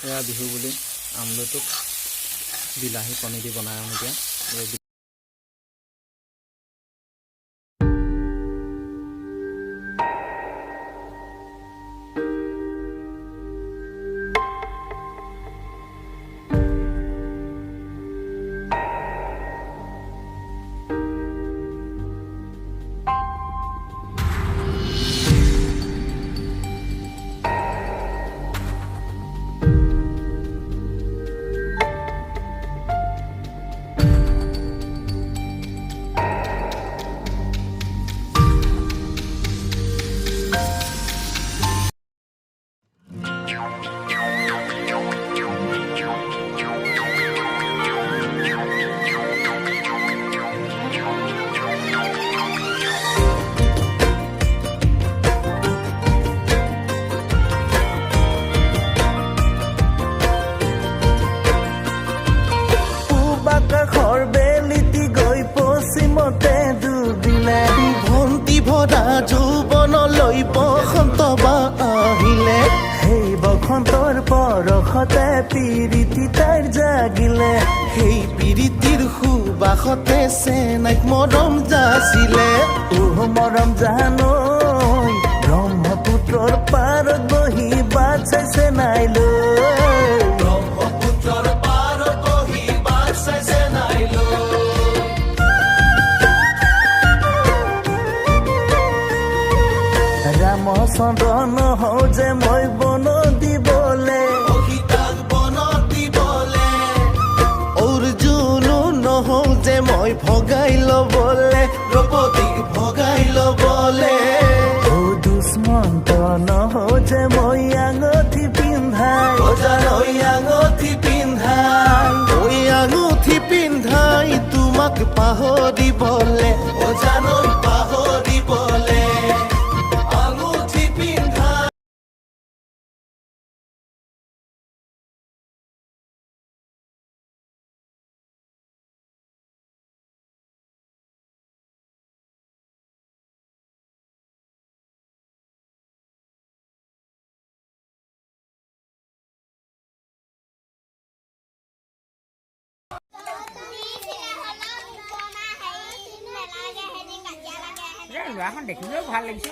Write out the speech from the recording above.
এয়া বিহু বুলি আমলটোক বিলাহী কণী দি বনাই এতিয়া যৌৱনলৈ বসন্ত বা আহিলে সেই বসন্তৰ পৰশতে পিৰিতি তাইৰ জাগিলে সেই পিৰিতিৰ সুবাসতে চেনাইক মৰম যাচিলে মৰম জানৈ ব্ৰহ্মপুত্ৰৰ পাৰত বহি বাট চাইছে নাইলৈ ব্ৰহ্মপুত্ৰৰ পাৰত বহি বাট চাইছে নাইলৈ ৰামচন্দ্ৰ নহওঁ যে মই বন দিবলে অৰ্জুনো নহওঁ যে মই ভগাই ল'বলে দ্ৰৌপদীক ভগাই ল'বলে দুষ্মন্ত নহওঁ যে মই আঙঠি পিন্ধাই আঙঠি পিন্ধাই তোমাক পাহৰিবলে জানৈ পাহৰিবলে ল'ৰাখন দেখিলেও ভাল লাগিছে